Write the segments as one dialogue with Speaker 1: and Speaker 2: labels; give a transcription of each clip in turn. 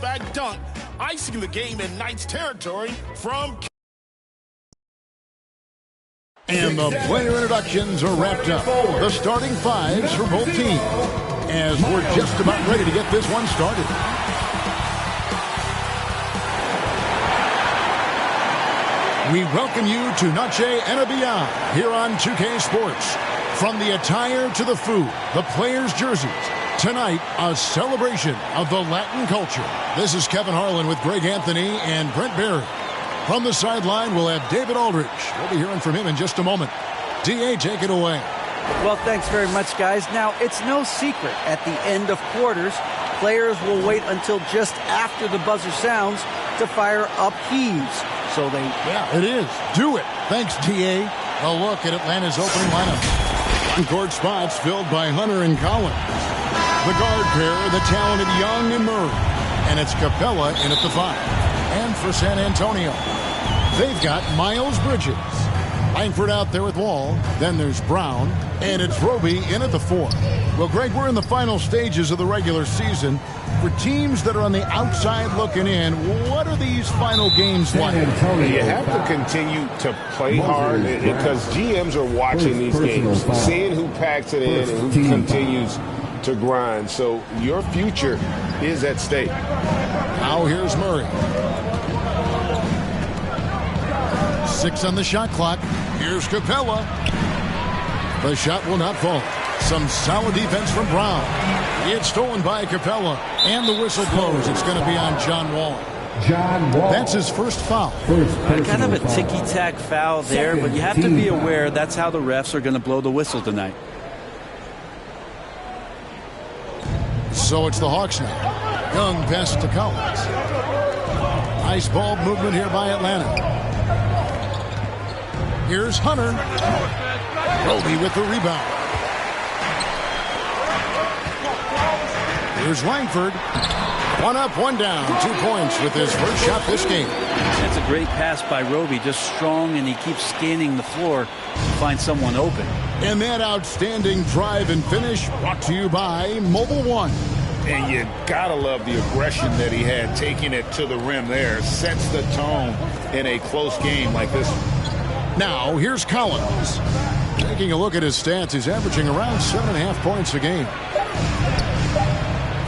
Speaker 1: putback dunk, icing the game in Knights territory from...
Speaker 2: And the player introductions are wrapped up. The starting fives for both teams, as we're just about ready to get this one started. We welcome you to Noche and Beyond here on 2K Sports. From the attire to the food, the players' jerseys. Tonight, a celebration of the Latin culture. This is Kevin Harlan with Greg Anthony and Brent Barry. From the sideline, we'll have David Aldridge. We'll be hearing from him in just a moment. D.A., take it away.
Speaker 3: Well, thanks very much, guys. Now, it's no secret at the end of quarters, players will wait until just after the buzzer sounds to fire up heaves. So they...
Speaker 2: Yeah, it is. Do it. Thanks, T.A. A look at Atlanta's opening lineup. On-court spots filled by Hunter and Collins. The guard pair, the talented Young and Murray. And it's Capella in at the 5. And for San Antonio, they've got Miles Bridges. Langford out there with Wall. Then there's Brown. And it's Roby in at the 4. Well, Greg, we're in the final stages of the regular season. For teams that are on the outside looking in, what are these final games like?
Speaker 4: You have to continue to play hard because GMs are watching these games, seeing who packs it in and who continues to grind. So your future is at stake.
Speaker 2: Now here's Murray. 6 on the shot clock. Here's Capella. The shot will not fall. Some solid defense from Brown. It's stolen by Capella. And the whistle blows. It's going to be on John Wall. That's his first foul.
Speaker 3: Kind of a ticky-tack foul there, but you have to be aware that's how the refs are going to blow the whistle tonight.
Speaker 2: So it's the Hawks now. Young pass to Collins. Nice ball movement here by Atlanta. Here's Hunter. Roby with the rebound. Here's Langford. 1 up, 1 down. 2 points with his first shot this game.
Speaker 3: That's a great pass by Roby. Just strong, and he keeps scanning the floor to find someone open.
Speaker 2: And that outstanding drive and finish brought to you by Mobile One.
Speaker 4: And you gotta love the aggression that he had, taking it to the rim there. Sets the tone in a close game like this one.
Speaker 2: Now, here's Collins. Taking a look at his stats, he's averaging around 7.5 points a game.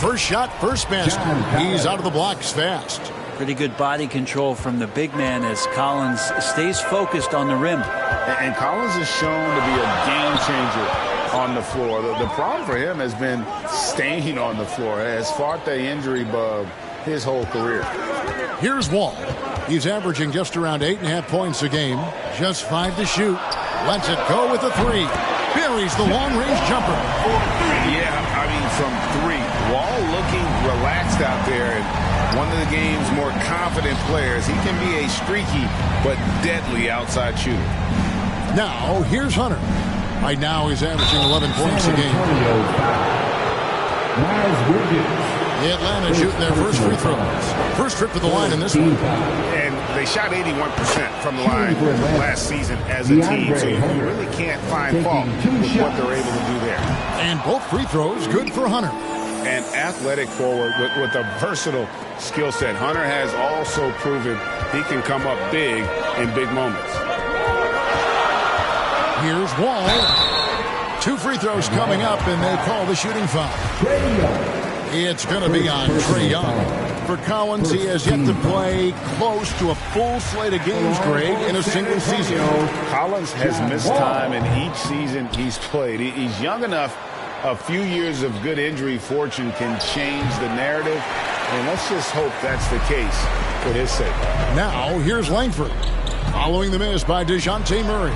Speaker 2: First shot, first basket. He's out of the blocks fast.
Speaker 3: Pretty good body control from the big man as Collins stays focused on the rim.
Speaker 4: And Collins is shown to be a game changer on the floor. The problem for him has been staying on the floor. Has fought the injury bug his whole career.
Speaker 2: Here's Wall. He's averaging just around 8.5 points a game. Just 5 to shoot. Lets it go with the 3. Buries the long-range jumper.
Speaker 4: Yeah, I mean, from 3. Wall looking relaxed out there, and one of the game's more confident players. He can be a streaky but deadly outside shooter.
Speaker 2: Now, here's Hunter. Right now, he's averaging 11 points a game. Atlanta shooting their first free throws. First trip to the line in this one.
Speaker 4: And they shot 81% from the line last season as a team, so you really can't find fault with what they're able to do there.
Speaker 2: And both free throws good for Hunter.
Speaker 4: An athletic forward with a versatile skill set. Hunter has also proven he can come up big in big moments.
Speaker 2: Here's Wall. 2 free throws coming up, and they call the shooting foul. It's going to be on Trae Young. For Collins, he has yet to play close to a full slate of games, Greg, in a single season.
Speaker 4: Collins has missed time in each season he's played. He's young enough. A few years of good injury fortune can change the narrative, and let's just hope that's the case for his sake.
Speaker 2: Now, here's Langford. Following the miss by DeJounte Murray.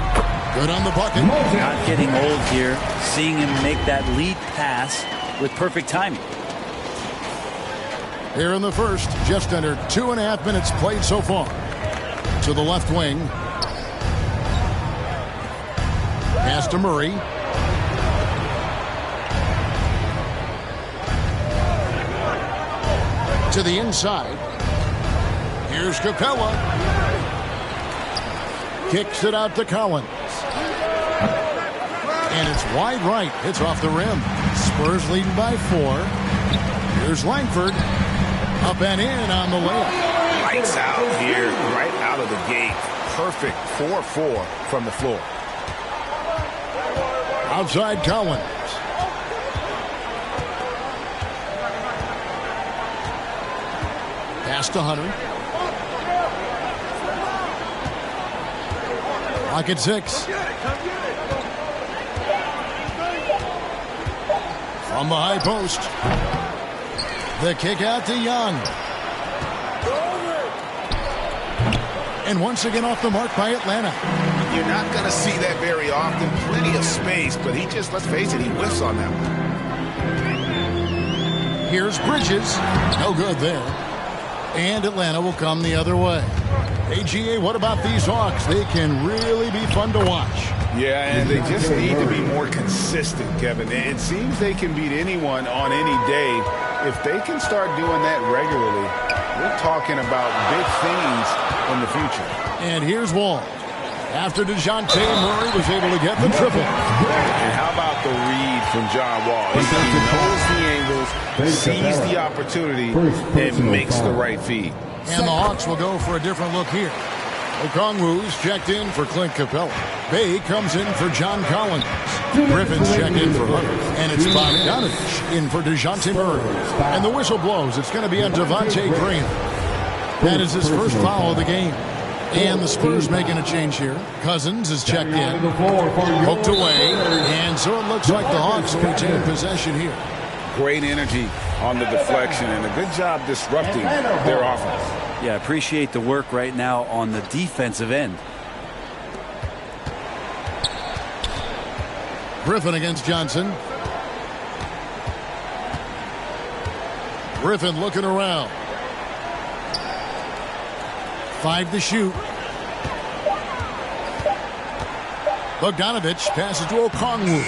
Speaker 2: Good on the bucket.
Speaker 3: Not getting old here. Seeing him make that lead pass with perfect timing.
Speaker 2: Here in the first, just under 2.5 minutes played so far. To the left wing. Pass to Murray. To the inside. Here's Capella. Kicks it out to Collins. And it's wide right. It's off the rim. Spurs leading by 4. Here's Langford. Up and in on the layup.
Speaker 4: Lights out here, right out of the gate. Perfect 4-4 from the floor.
Speaker 2: Outside Collins. Pass to Hunter. Clock at 6. From the high post. The kick out to Young. And once again off the mark by Atlanta.
Speaker 4: You're not going to see that very often. Plenty of space, but he just, let's face it, he whiffs on that one.
Speaker 2: Here's Bridges. No good there. And Atlanta will come the other way. AGA, what about these Hawks? They can really be fun to watch.
Speaker 4: Yeah, and they just need to be more consistent, Kevin. It seems they can beat anyone on any day. If they can start doing that regularly, we're talking about big things in the future.
Speaker 2: And here's Wall. After DeJounte Murray was able to get the triple.
Speaker 4: And how about the read from John Wall? He knows the angles, sees the opportunity, and makes the right feed.
Speaker 2: And the Hawks will go for a different look here. Okongwu's checked in for Clint Capella. Bay comes in for John Collins. Griffin's checked in for Hunter. And it's Bogdanovich in for DeJounte Murray. And the whistle blows. It's going to be on Devontae Graham. That is his first foul of the game. And the Spurs making a change here. Cousins is checked in. Poked away. And so it looks like the Hawks retain possession here.
Speaker 4: Great energy on the deflection and a good job disrupting their offense.
Speaker 3: Yeah, appreciate the work right now on the defensive end.
Speaker 2: Griffin against Johnson. Griffin looking around. 5 to shoot. Bogdanovich passes to Okongwu.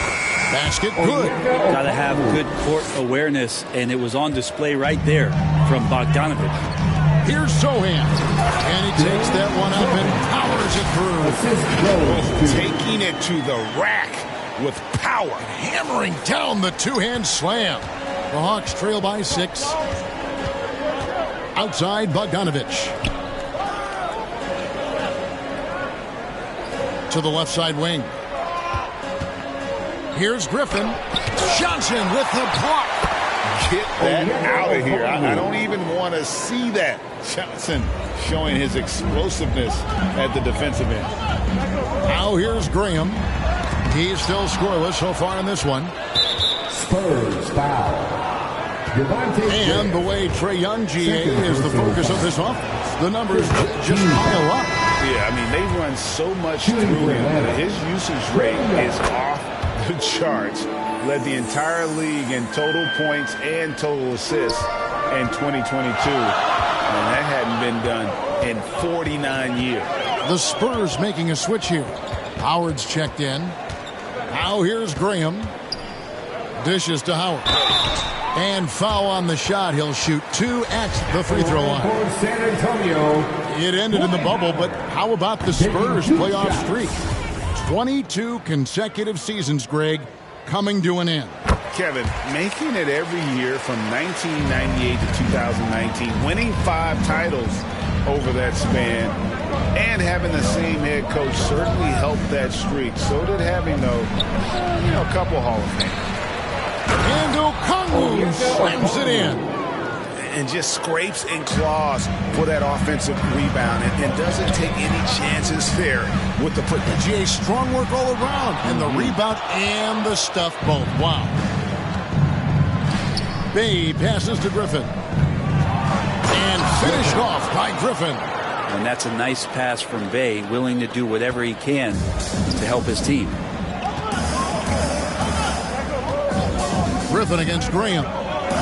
Speaker 2: Basket good.
Speaker 3: Got to have good court awareness, and it was on display right there from Bogdanovich.
Speaker 2: Here's Sohan. And he takes that one up and powers it through.
Speaker 4: Taking it to the rack with power.
Speaker 2: Hammering down the two-hand slam. The Hawks trail by 6. Outside Bogdanovich. To the left side wing. Here's Griffin. Johnson with the block.
Speaker 4: Get that out of here. I don't even want to see that. Johnson showing his explosiveness at the defensive end.
Speaker 2: Now here's Graham. He's still scoreless so far in this one.
Speaker 5: Spurs foul.
Speaker 2: And the way Trae Young, GA, is the focus of this offense. The numbers just pile up.
Speaker 4: Yeah, I mean, they run so much through him that his usage rate is off the charts. Led the entire league in total points and total assists in 2022. And that hadn't been done in 49 years.
Speaker 2: The Spurs making a switch here. Howard's checked in. Now here's Graham. Dishes to Howard. And foul on the shot. He'll shoot 2 at the free throw line.
Speaker 5: San Antonio.
Speaker 2: It ended in the bubble, but how about the Spurs playoff streak? 22 consecutive seasons, Greg, coming to an end.
Speaker 4: Kevin, making it every year from 1998 to 2019, winning 5 titles over that span, and having the same head coach certainly helped that streak. So did having, though, a couple Hall of Fame.
Speaker 2: And Okongwu slams it in.
Speaker 4: And just scrapes and claws for that offensive rebound and doesn't take any chances there with the put.
Speaker 2: GA, strong work all around. And the rebound and the stuff both. Wow. Bay passes to Griffin. And finished off by Griffin.
Speaker 3: And that's a nice pass from Bay, willing to do whatever he can to help his team.
Speaker 2: Griffin against Graham.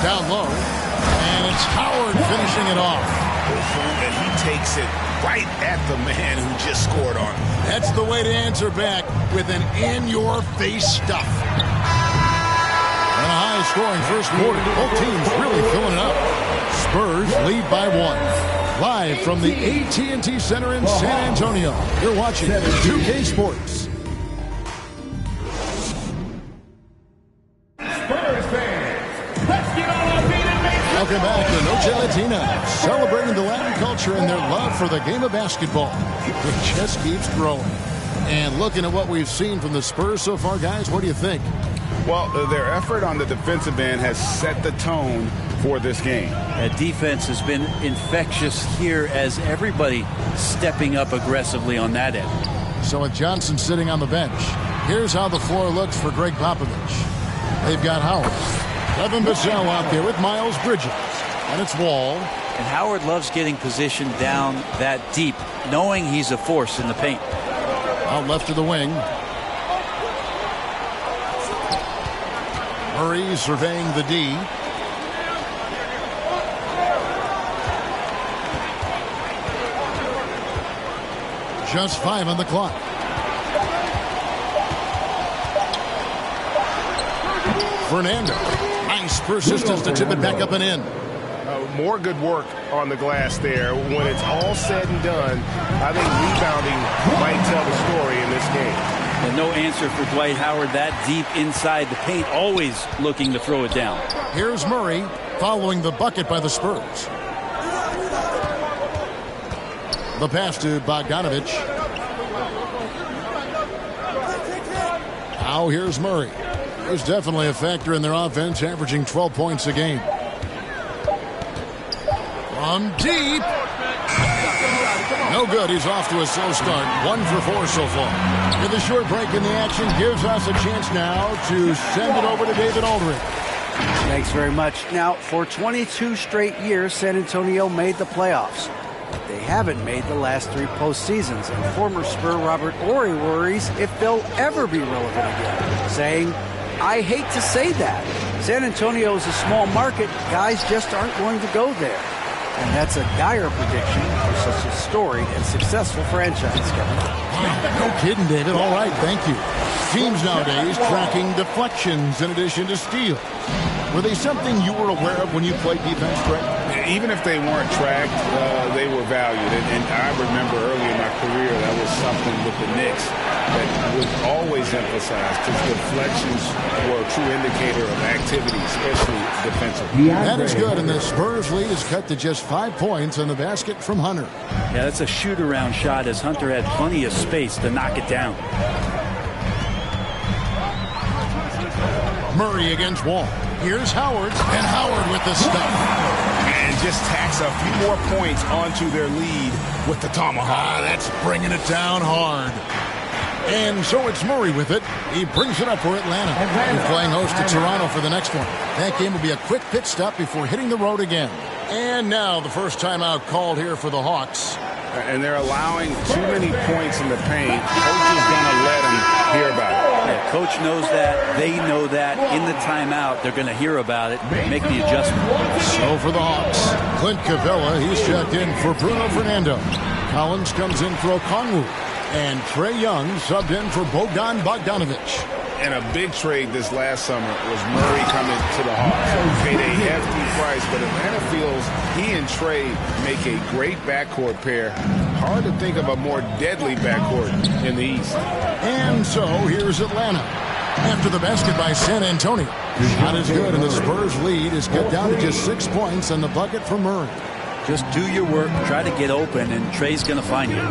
Speaker 2: Down low. And it's Howard finishing it off.
Speaker 4: And he takes it right at the man who just scored on him.
Speaker 2: That's the way to answer back with an in-your-face stuff. And a high-scoring first quarter. Both teams really filling it up. Spurs lead by 1. Live from the AT&T Center in San Antonio. You're watching 2K Sports. Welcome back to Noche Latina, celebrating the Latin culture and their love for the game of basketball. It just keeps growing. And looking at what we've seen from the Spurs so far, guys, what do you think?
Speaker 4: Well, their effort on the defensive end has set the tone for this game.
Speaker 3: That defense has been infectious here as everybody stepping up aggressively on that end.
Speaker 2: So with Johnson sitting on the bench, here's how the floor looks for Greg Popovich. They've got Howard. Kevin Vassell out there with Miles Bridges. And it's Wall.
Speaker 3: And Howard loves getting positioned down that deep, knowing he's a force in the paint.
Speaker 2: Out left of the wing. Murray surveying the D. Just 5 on the clock. Fernando. Nice persistence to tip it back up and in.
Speaker 1: More good work on the glass there. When it's all said and done, I think rebounding might tell the story in this game.
Speaker 3: And no answer for Dwight Howard that deep inside the paint, always looking to throw it down.
Speaker 2: Here's Murray following the bucket by the Spurs. The pass to Bogdanovich. Now here's Murray. He's definitely a factor in their offense, averaging 12 points a game. From deep. No good. He's off to a slow start. 1 for 4 so far. With a short break in the action, gives us a chance now to send it over to David Aldridge.
Speaker 3: Thanks very much. Now, for 22 straight years, San Antonio made the playoffs. But they haven't made the last 3 postseasons. And former Spur Robert Horry worries if they'll ever be relevant again, saying, I hate to say that. San Antonio is a small market. Guys just aren't going to go there. And that's a dire prediction for such a storied and successful franchise, Kevin.
Speaker 2: No kidding, David. All right, thank you. Teams nowadays tracking deflections in addition to steals. Were they something you were aware of when you played defense, Greg?
Speaker 4: Even if they weren't tracked, they were valued. And I remember early in my career that was something with the Knicks that was always emphasized because deflections were a true indicator of activity, especially defensively.
Speaker 2: That is good, and the Spurs lead is cut to just 5 points on the basket from Hunter.
Speaker 3: Yeah, that's a shoot-around shot as Hunter had plenty of space to knock it down.
Speaker 2: Murray against Wall. Here's Howard, and Howard with the stuff.
Speaker 1: And just tacks a few more points onto their lead with the tomahawk.
Speaker 2: That's bringing it down hard. And so it's Murray with it. He brings it up for Atlanta. He's playing host to Toronto for the next one. That game will be a quick pit stop before hitting the road again. And now the first timeout called here for the Hawks.
Speaker 4: And they're allowing too many points in the paint. Coach is going to let them hear about it.
Speaker 3: Yeah, coach knows that. They know that. In the timeout, they're going to hear about it, make the adjustment.
Speaker 2: So for the Hawks, Clint Cavella, he's checked in for Bruno Fernando. Collins comes in for Okongwu. And Trae Young subbed in for Bogdan Bogdanovich.
Speaker 4: And a big trade this last summer was Murray coming to the Hawks. Paid a hefty price, but Atlanta feels he and Trae make a great backcourt pair. Hard to think of a more deadly backcourt in the East.
Speaker 2: And so here's Atlanta. After the basket by San Antonio. Not as good, and the Spurs lead is cut down to just 6 points on the bucket from Murray.
Speaker 3: Just do your work, try to get open, and Trae's going to find you.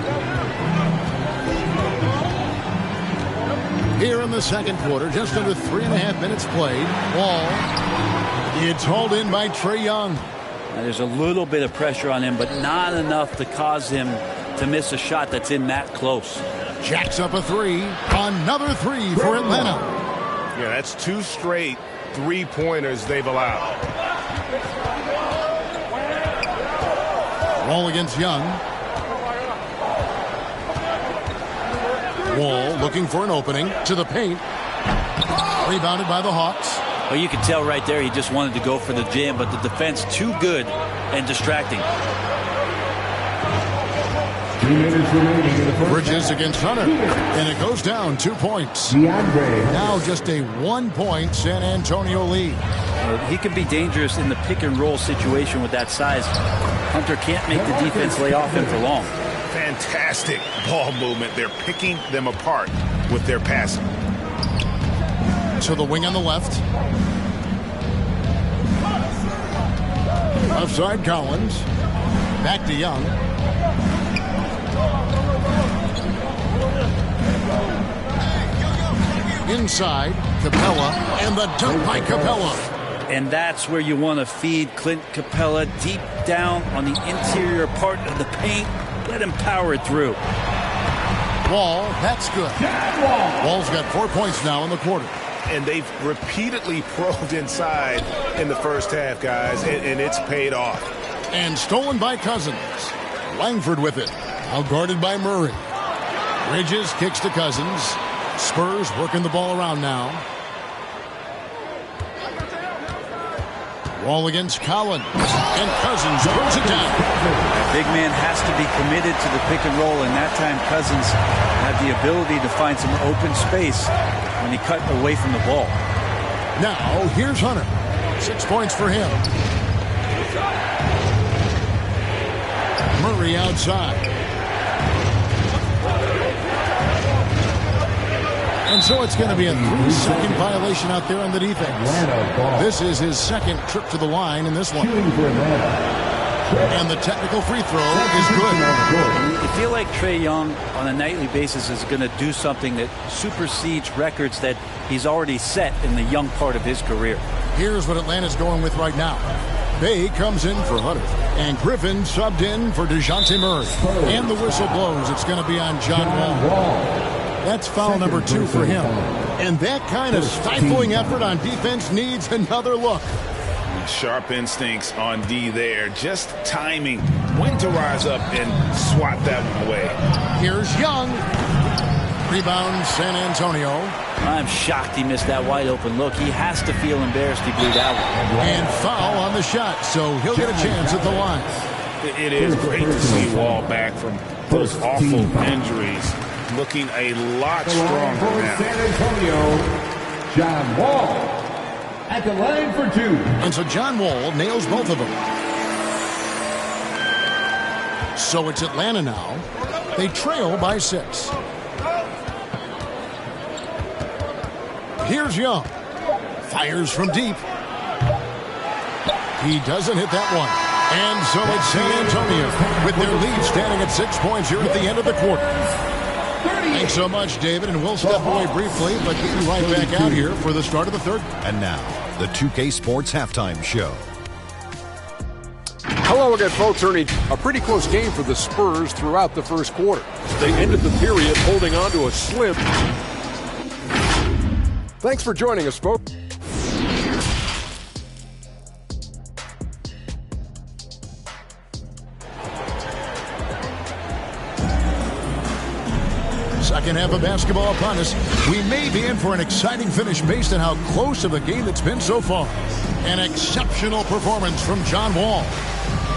Speaker 2: Here in the second quarter, just under 3.5 minutes played. Wall. It's hauled in by Trae Young.
Speaker 3: Now, there's a little bit of pressure on him, but not enough to cause him to miss a shot that's in that close.
Speaker 2: Jacks up a 3. Another 3 for Atlanta.
Speaker 1: Yeah, that's 2 straight 3-pointers they've allowed.
Speaker 2: Wall against Young. Wall looking for an opening to the paint. Rebounded by the Hawks.
Speaker 3: Well, you can tell right there he just wanted to go for the jam, but the defense too good and distracting.
Speaker 5: 2 minutes remaining in the first
Speaker 2: Bridges against Hunter, and it goes down 2 points. Now just a 1-point San Antonio lead.
Speaker 3: He can be dangerous in the pick and roll situation with that size. Hunter can't make the defense lay off him for long.
Speaker 1: Fantastic ball movement. They're picking them apart with their passing.
Speaker 2: To the wing on the left. Offside Collins. Back to Young. Inside, Capella, and the dunk by Capella.
Speaker 6: And that's where you want to feed Clint Capella, deep down on the interior part of the paint. Let him power it through.
Speaker 2: Wall, that's good. Wall's got 4 points now in the quarter.
Speaker 1: And they've repeatedly probed inside in the first half, guys, and it's paid off.
Speaker 2: And stolen by Cousins. Langford with it. Out guarded by Murray. Bridges kicks to Cousins. Spurs working the ball around now. Wall against Collins. And Cousins throws it down.
Speaker 6: That big man has to be committed to the pick and roll, and that time Cousins had the ability to find some open space when he cut away from the ball.
Speaker 2: Now, here's Hunter. 6 points for him. Murray outside. And so it's going to be a 3-second violation out there on the defense. This is his second trip to the line in this one. And the technical free throw is good.
Speaker 6: You feel like Trae Young on a nightly basis is going to do something that supersedes records that he's already set in the young part of his career.
Speaker 2: Here's what Atlanta's going with right now. Bay comes in for Hunter. And Griffin subbed in for DeJounte Murray. And the whistle blows. It's going to be on John Wall. That's foul number 2 for him. And that kind of stifling effort on defense needs another look.
Speaker 4: Sharp instincts on D there. Just timing when to rise up and swat that one away.
Speaker 2: Here's Young. Rebound San Antonio.
Speaker 6: I'm shocked he missed that wide open look. He has to feel embarrassed he blew that one.
Speaker 2: And foul on the shot, so he'll get a chance at the line.
Speaker 4: It is great to see Wall back from those awful injuries. Looking a lot stronger now.
Speaker 5: San Antonio, John Wall at the line for 2.
Speaker 2: And so John Wall nails both of them. So it's Atlanta now. They trail by 6. Here's Young. Fires from deep. He doesn't hit that one. And so it's San Antonio with their lead standing at 6 points here at the end of the quarter. Thanks so much, David, and we'll step away briefly, but get you right back out here for the start of the third.
Speaker 7: And now, the 2K Sports Halftime Show.
Speaker 8: Hello again, folks. Ernie, a pretty close game for the Spurs throughout the first quarter. They ended the period holding on to a slim. Thanks for joining us, folks.
Speaker 2: Second half of basketball upon us. We may be in for an exciting finish based on how close of a game it's been so far. An exceptional performance from John Wall.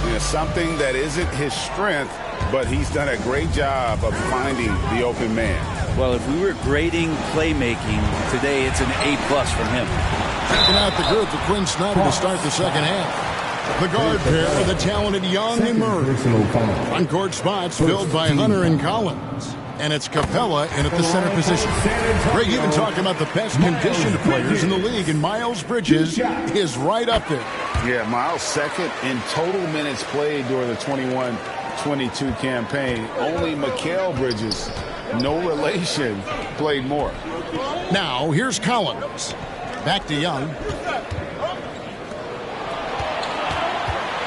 Speaker 4: Yeah, something that isn't his strength, but he's done a great job of finding the open man.
Speaker 6: Well, if we were grading playmaking today, it's an A+ from him.
Speaker 2: Checking out the group for Quinn Snyder to start the second half. The guard pair of the talented Young and Murray. Front-court spots filled by Hunter and Collins. And it's Capella in at the center position. Greg, you've been talking about the best conditioned players in the league, and Miles Bridges is right up there.
Speaker 4: Yeah, Miles second in total minutes played during the 21-22 campaign. Only Mikal Bridges, no relation, played more.
Speaker 2: Now, here's Collins. Back to Young.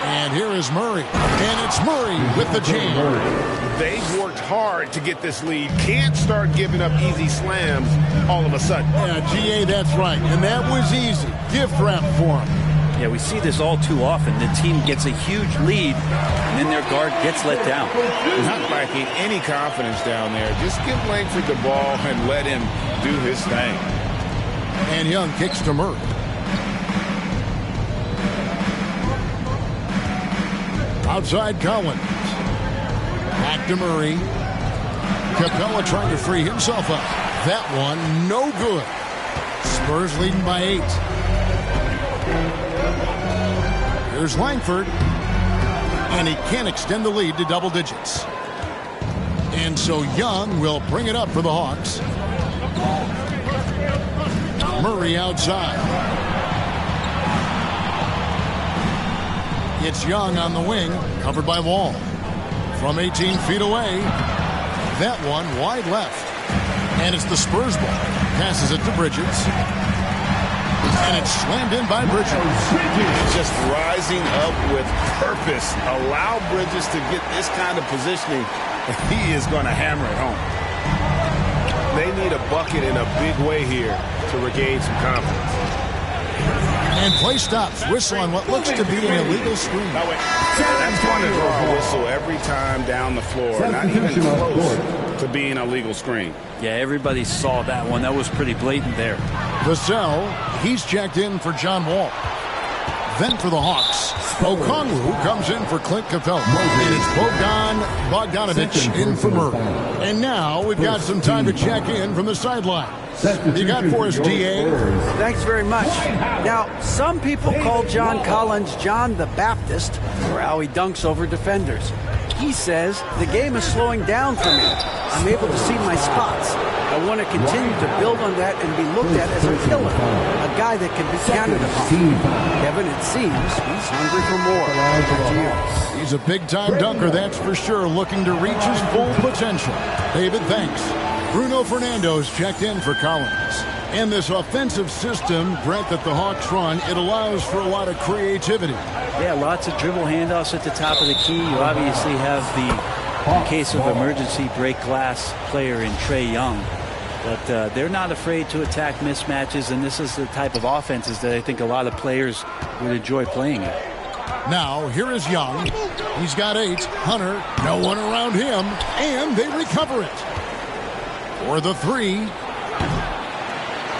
Speaker 2: And here is Murray. And it's Murray with the jam.
Speaker 1: They've worked hard to get this lead. Can't start giving up easy slams all of a sudden.
Speaker 2: Yeah, GA, that's right. And that was easy. Gift wrap for him.
Speaker 6: Yeah, we see this all too often. The team gets a huge lead, and then their guard gets let down.
Speaker 4: Not lacking any confidence down there. Just give Langford the ball and let him do his thing.
Speaker 2: And Young kicks to Murray. Outside Collins. Back to Murray. Capella trying to free himself up. That one, no good. Spurs leading by 8. Here's Langford. And he can't extend the lead to double digits. And so Young will bring it up for the Hawks. Murray outside. It's Young on the wing, covered by Wall. From 18 feet away, that one wide left. And it's the Spurs ball. Passes it to Bridges. And it's slammed in by Bridges.
Speaker 4: Just rising up with purpose. Allow Bridges to get this kind of positioning. He is going to hammer it home.
Speaker 1: They need a bucket in a big way here to regain some confidence.
Speaker 2: And play stops. Whistle on what looks to be an illegal screen.
Speaker 4: That's going to draw a whistle every time down the floor. Not even close to being a legal screen.
Speaker 6: Yeah, everybody saw that one. That was pretty blatant there.
Speaker 2: Vassell, he's checked in for John Wall. Then for the Hawks, Okongwu comes in for Clint Capella. And it's Bogdanovic in for Murray. And now we've got some time to check in from the sideline. You got for us, D.A.?
Speaker 3: Thanks very much. Now, some people call John Collins John the Baptist for how he dunks over defenders. He says, the game is slowing down for me. I'm able to see my spots. I want to continue to build on that and be looked at as a killer, a guy that can be counted upon. Kevin, it seems he's hungry for more. Back to you.
Speaker 2: He's a big-time dunker, that's for sure, looking to reach his full potential. David, thanks. Bruno Fernando's checked in for Collins. In this offensive system, Brent, that the Hawks run, it allows for a lot of creativity.
Speaker 6: Yeah, lots of dribble handoffs at the top of the key. You obviously have the, in case of emergency, break glass player in Trae Young. But they're not afraid to attack mismatches, and this is the type of offenses that I think a lot of players would enjoy playing at.
Speaker 2: Now, here is Young. He's got 8. Hunter, no one around him, and they recover it. For the 3,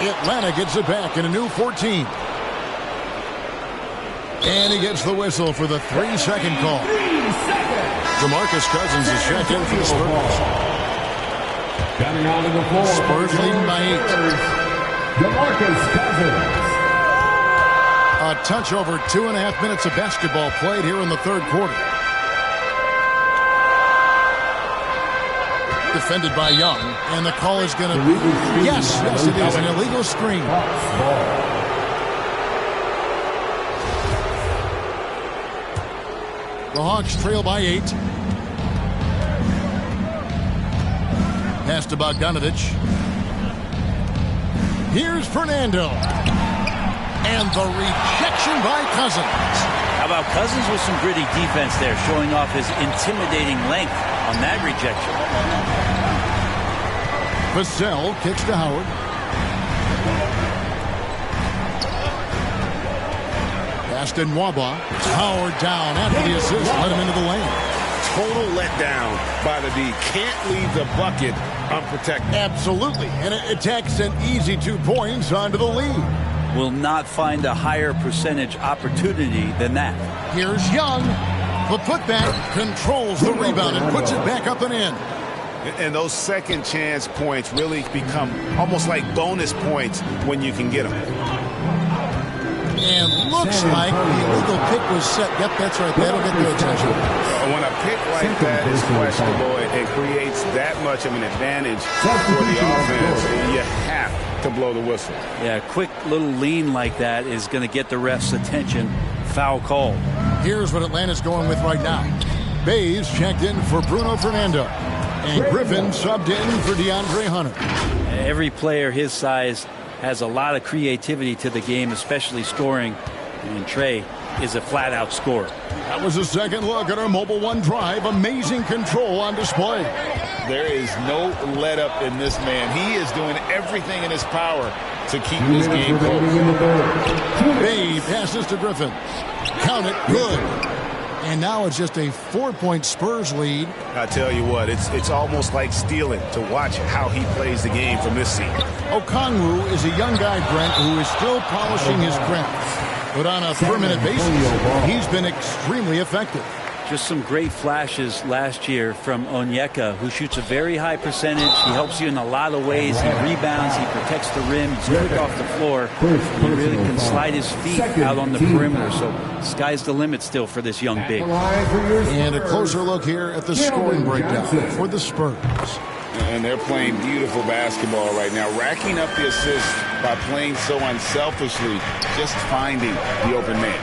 Speaker 2: Atlanta gets it back in a new 14. And he gets the whistle for the 3-second call. DeMarcus Cousins is checked in for the Spurs.
Speaker 5: Coming onto the floor.
Speaker 2: Spurs leading by 8.
Speaker 5: DeMarcus Cousins.
Speaker 2: A touch over 2.5 minutes of basketball played here in the third quarter. Defended by Young, and the call is going to be, yes, it is an illegal screen. The Hawks trail by 8. Pass to Bogdanovic. Here's Fernando. And the rejection by Cousins.
Speaker 6: How about Cousins with some gritty defense there, showing off his intimidating length on that rejection.
Speaker 2: Vassell kicks to Howard. Pass to Nwaba. Howard down after the assist. Let him into the lane.
Speaker 4: Total letdown by the D. Can't leave the bucket unprotected.
Speaker 2: Absolutely. And it takes an easy 2 points onto the lead.
Speaker 6: Will not find a higher percentage opportunity than that.
Speaker 2: Here's Young. The putback controls the rebound and puts it back up and in.
Speaker 4: And those second chance points really become almost like bonus points when you can get them.
Speaker 2: And looks like the illegal pick was set. Yep, that's right. That'll get their attention.
Speaker 4: When a pick like that is questionable, it creates that much of an advantage for the offense. You have to blow the whistle.
Speaker 6: Yeah, a quick little lean like that is going to get the ref's attention. Foul call.
Speaker 2: Here's what Atlanta's going with right now. Bays checked in for Bruno Fernando. And Griffin subbed in for DeAndre Hunter.
Speaker 6: Every player his size has a lot of creativity to the game, especially scoring. And Trae is a flat-out scorer.
Speaker 2: That was a second look at our Mobile One drive. Amazing control on display.
Speaker 4: There is no let-up in this man. He is doing everything in his power to keep this game close.
Speaker 2: Bay passes to Griffin. Count it. Good. And now it's just a 4-point Spurs lead.
Speaker 4: I tell you what, it's almost like stealing to watch how he plays the game from this seat.
Speaker 2: Okongwu is a young guy, Brent, who is still polishing his craft. But on a per-minute basis, he's been extremely effective.
Speaker 6: Just some great flashes last year from Onyeka, who shoots a very high percentage. He helps you in a lot of ways. He rebounds, he protects the rim, he's quick off the floor. He really can slide his feet out on the perimeter. So sky's the limit still for this young big.
Speaker 2: And a closer look here at the scoring breakdown for the Spurs.
Speaker 4: And they're playing beautiful basketball right now, racking up the assists by playing so unselfishly, just finding the open man.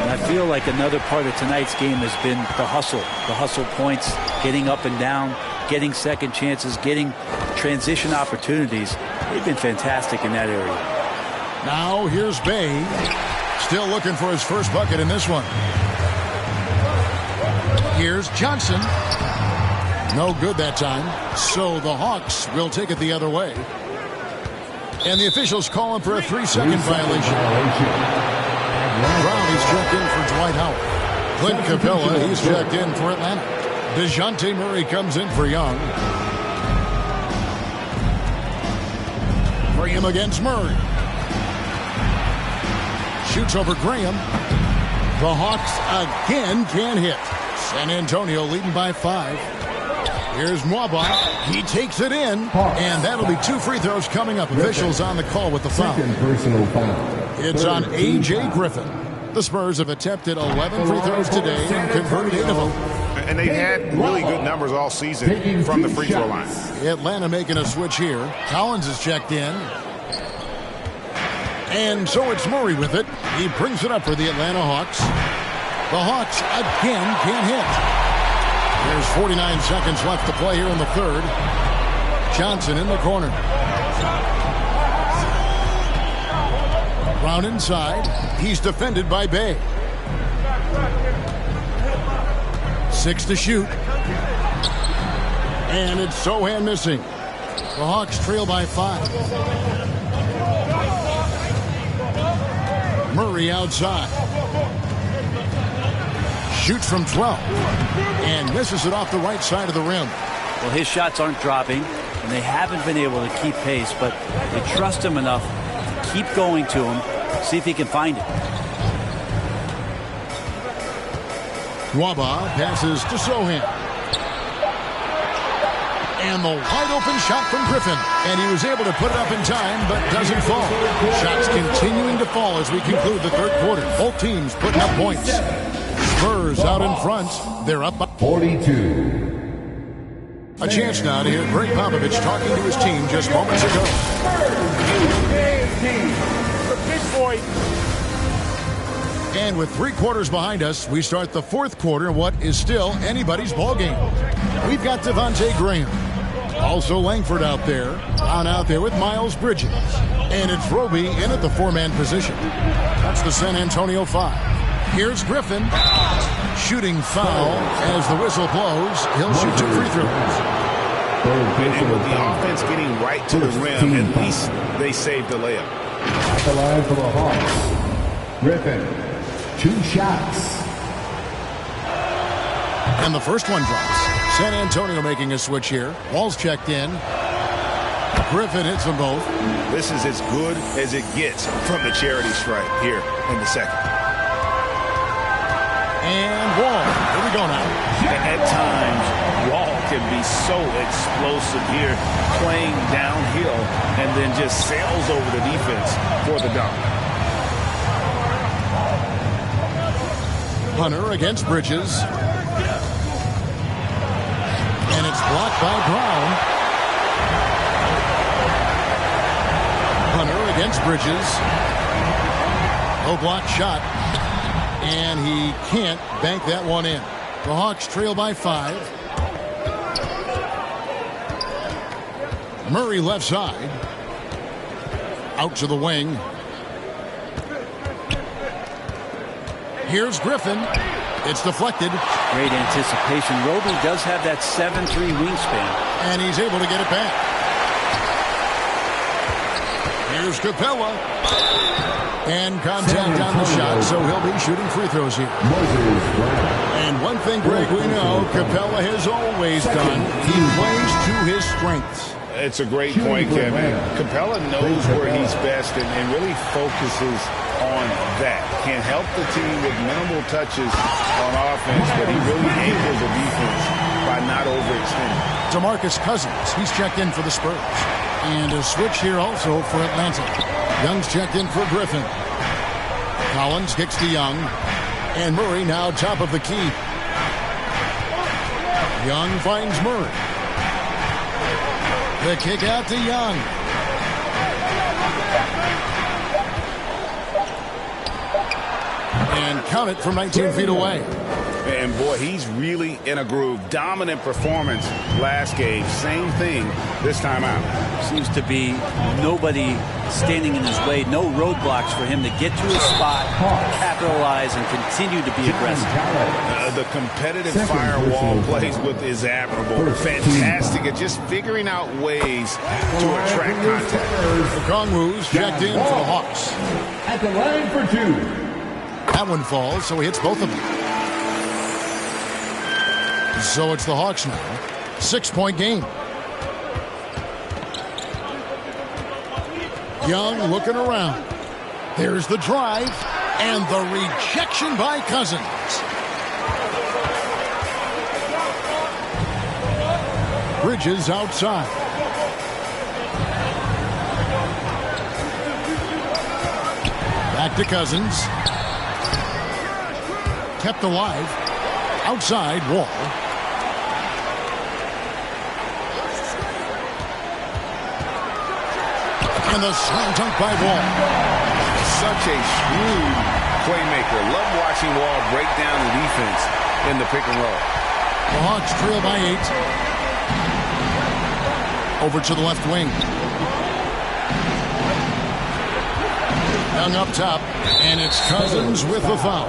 Speaker 6: And I feel like another part of tonight's game has been the hustle points, getting up and down, getting second chances, getting transition opportunities. They've been fantastic in that area.
Speaker 2: Now here's Bay, still looking for his first bucket in this one. Here's Johnson. No good that time. So the Hawks will take it the other way. And the officials call him for a 3-second violation. Brown, he's checked in for Dwight Howard. Clint Capella, he's checked in for Atlanta. DeJounte Murray comes in for Young. Graham against Murray. Shoots over Graham. The Hawks again can't hit. San Antonio leading by 5. Here's Mwaba. He takes it in, and that'll be 2 free throws coming up. Officials on the call with the foul.
Speaker 5: Personal foul.
Speaker 2: It's on A.J. Griffin. The Spurs have attempted 11 free throws today and converted 8 of them.
Speaker 1: And they've had really good numbers all season from the free throw line.
Speaker 2: Atlanta making a switch here. Collins is checked in. And so it's Murray with it. He brings it up for the Atlanta Hawks. The Hawks again can't hit. There's 49 seconds left to play here in the third. Johnson in the corner. Brown inside. He's defended by Bay. 6 to shoot. And it's Sochan missing. The Hawks trail by 5. Murray outside. Shoots from 12 and misses it off the right side of the rim.
Speaker 6: Well, his shots aren't dropping, and they haven't been able to keep pace, but they trust him enough to keep going to him, see if he can find it.
Speaker 2: Mwaba passes to Sochan. And the wide open shot from Griffin. And he was able to put it up in time, but doesn't fall. Shots continuing to fall as we conclude the third quarter. Both teams putting up points. Spurs out in front. They're up by
Speaker 5: 42.
Speaker 2: A chance now to hear Greg Popovich talking to his team just moments ago. And with 3 quarters behind us, we start the fourth quarter in what is still anybody's ball game. We've got Devontae Graham. Also Langford out there. On out there with Miles Bridges. And it's Roby in at the 4-man position. That's the San Antonio 5. Here's Griffin. Shooting foul as the whistle blows. He'll shoot 2 free throws.
Speaker 1: And with the offense getting right to the rim, at least they saved the layup.
Speaker 5: At the line for the Hawks, Griffin, 2 shots.
Speaker 2: And the first one drops. San Antonio making a switch here. Wall's checked in. Griffin hits them both.
Speaker 1: This is as good as it gets from the charity stripe here in the second.
Speaker 2: And Wall. Here we go now.
Speaker 4: At times, Wall can be so explosive here, playing downhill, and then just sails over the defense for the dunk.
Speaker 2: Hunter against Bridges. And it's blocked by Brown. Hunter against Bridges. No block shot. And he can't bank that one in. The Hawks trail by 5. Murray left side. Out to the wing. Here's Griffin. It's deflected.
Speaker 6: Great anticipation. Roby does have that 7'3" wingspan.
Speaker 2: And he's able to get it back. Here's Capella. And contact on the shot, so he'll be shooting free throws here. And one thing, Greg, we know Capella has always done. He plays to his strengths.
Speaker 4: It's a great point, Kevin. Capella knows where he's best and really focuses on that. Can help the team with minimal touches on offense, but he really angles the defense by not overextending.
Speaker 2: DeMarcus Cousins, he's checked in for the Spurs. And a switch here also for Atlanta. Young's checked in for Griffin. Collins kicks to Young. And Murray now top of the key. Young finds Murray. The kick out to Young. And count it from 19 feet away.
Speaker 4: And boy, he's really in a groove. Dominant performance last game. Same thing this time out.
Speaker 6: Seems to be nobody standing in his way. No roadblocks for him to get to his spot, capitalize, and continue to be aggressive.
Speaker 4: The competitive firewall plays with is admirable. Fantastic at just figuring out ways to attract contact.
Speaker 2: The Kongwus checked in for the Hawks.
Speaker 5: At the line for 2.
Speaker 2: That one falls, so he hits both of them. So it's the Hawks now. 6-point game. Young looking around. There's the drive and the rejection by Cousins. Bridges outside. Back to Cousins. Kept alive. Outside, Wall. And the slam dunk by Wall.
Speaker 4: Such a shrewd playmaker. Love watching Wall break down the defense in the pick and roll.
Speaker 2: The Hawks trail by 8. Over to the left wing. Young up top. And it's Cousins with the foul.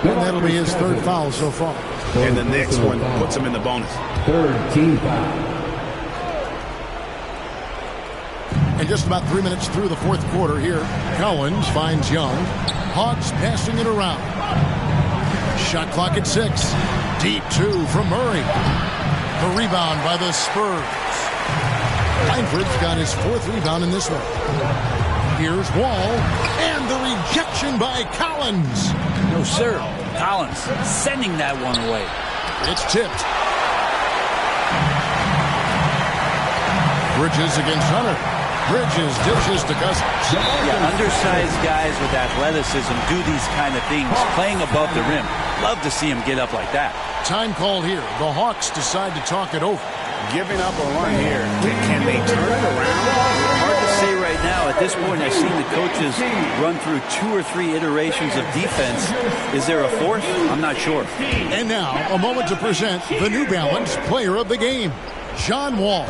Speaker 2: And that'll be his 3rd foul so far.
Speaker 4: And the next one puts him in the bonus.
Speaker 5: 3rd team foul.
Speaker 2: And just about 3 minutes through the 4th quarter here, Collins finds Young. Hawks passing it around. Shot clock at 6. Deep 2 from Murray. The rebound by the Spurs. Langford's got his 4th rebound in this one. Here's Wall. And the rejection by Collins.
Speaker 6: No, sir. Collins sending that one away.
Speaker 2: It's tipped. Bridges against Hunter. Bridges dishes to Cousins.
Speaker 6: Yeah, undersized guys with athleticism do these kind of things, playing above the rim. Love to see him get up like that.
Speaker 2: Time called here. The Hawks decide to talk it over.
Speaker 4: Giving up a run here. Can they turn it around?
Speaker 6: Hard to say right now. At this point, I've seen the coaches run through 2 or 3 iterations of defense. Is there a 4th? I'm not sure.
Speaker 2: And now, a moment to present the New Balance Player of the Game, John Wall.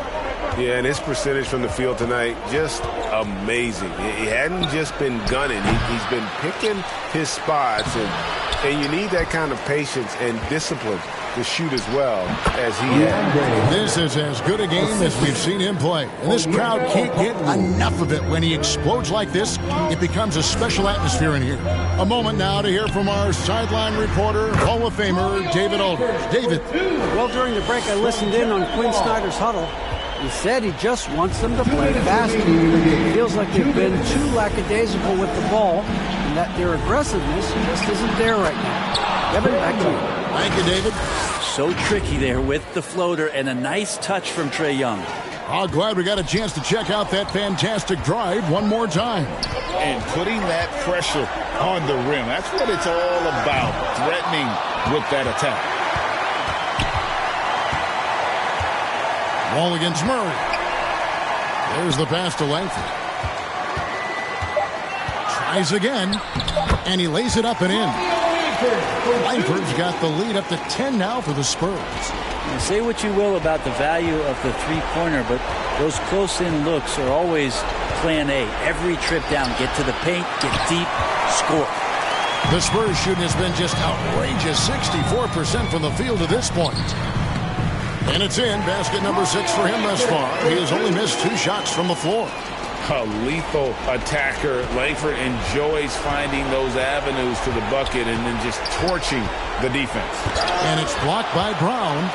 Speaker 1: Yeah, and his percentage from the field tonight, just amazing. He hadn't just been gunning. He's been picking his spots, and you need that kind of patience and discipline to shoot as well as he had.
Speaker 2: This is as good a game as we've seen him play. And this crowd can't get enough of it. When he explodes like this, it becomes a special atmosphere in here. A moment now to hear from our sideline reporter, Hall of Famer David Aldridge. David.
Speaker 3: Well, during the break, I listened in on Quinn Snyder's huddle. He said he just wants them to play faster. It feels like they've been too lackadaisical with the ball, and that their aggressiveness just isn't there right now. Kevin, back to you.
Speaker 2: Thank you, David.
Speaker 6: So tricky there with the floater and a nice touch from Trae Young.
Speaker 2: Oh, glad we got a chance to check out that fantastic drive one more time.
Speaker 4: And putting that pressure on the rim. That's what it's all about, threatening with that attack.
Speaker 2: Wall against Murray. There's the pass to Langford. Tries again, and he lays it up and in. Langford's got the lead up to 10 now for the Spurs.
Speaker 6: Now, say what you will about the value of the three-pointer, but those close-in looks are always plan A. Every trip down, get to the paint, get deep, score.
Speaker 2: The Spurs shooting has been just outrageous, 64% from the field to this point. And it's in. Basket number 6 for him thus far. He has only missed 2 shots from the floor.
Speaker 4: A lethal attacker. Langford enjoys finding those avenues to the bucket and then just torching the defense.
Speaker 2: And it's blocked by Brown.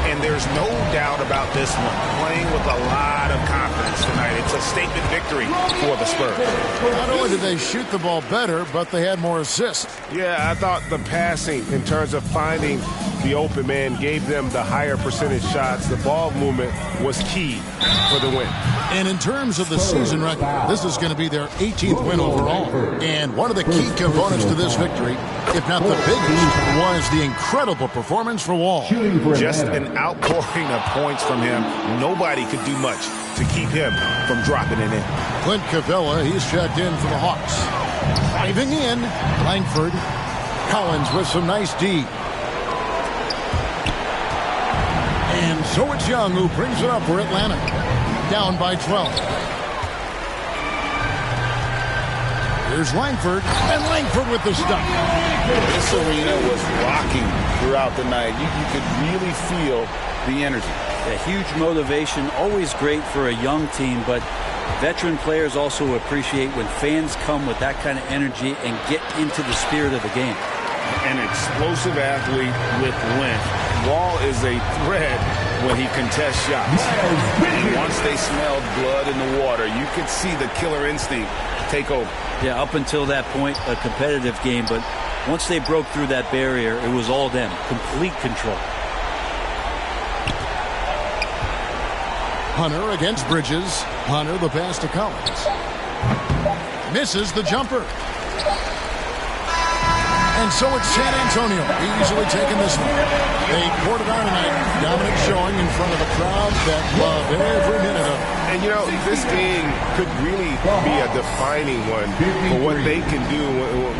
Speaker 1: And there's no doubt about this one. Playing with a lot of confidence tonight. It's a statement victory for the Spurs.
Speaker 2: Not only did they shoot the ball better, but they had more assists.
Speaker 1: Yeah, I thought the passing in terms of finding the open man gave them the higher percentage shots. The ball movement was key for the win.
Speaker 2: And in terms of the season record, this is going to be their 18th win overall. And one of the key components to this victory, if not the biggest, was the incredible performance for Wall.
Speaker 4: Just an outpouring of points from him. Nobody could do much to keep him from dropping it in.
Speaker 2: Clint Cavella, he's checked in for the Hawks. Diving in, Langford. Collins with some nice D. And so it's Young who brings it up for Atlanta. Down by 12. Here's Langford, and Langford with the stop.
Speaker 4: This arena was rocking throughout the night. You could really feel the energy.
Speaker 6: A huge motivation, always great for a young team, but veteran players also appreciate when fans come with that kind of energy and get into the spirit of the game.
Speaker 4: An explosive athlete with length. Wall is a threat when he contests shots. Once they smelled blood in the water, you could see the killer instinct take over.
Speaker 6: Yeah, up until that point, a competitive game, but once they broke through that barrier, it was all them. Complete control.
Speaker 2: Hunter against Bridges. Hunter the pass to Collins. Misses the jumper. And so it's San Antonio easily taking this one. They poured it on tonight. Dominant showing in front of a crowd that loved every minute of it.
Speaker 1: And, you know, this game could really be a defining one for what they can do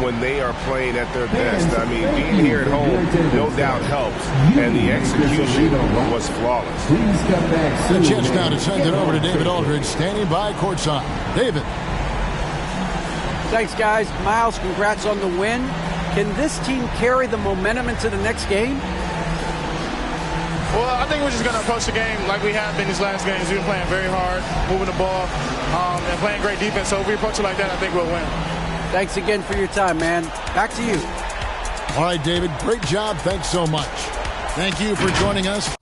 Speaker 1: when they are playing at their best. I mean, being here at home no doubt helps, and the execution was flawless.
Speaker 2: The chance now to send it over to David Aldridge, standing by courtside. David.
Speaker 3: Thanks, guys. Miles, congrats on the win. Can this team carry the momentum into the next game?
Speaker 9: Well, I think we're just going to approach the game like we have been these last games. We've been playing very hard, moving the ball, and playing great defense. So if we approach it like that, I think we'll win.
Speaker 3: Thanks again for your time, man. Back to you.
Speaker 2: All right, David, great job. Thanks so much. Thank you for joining us.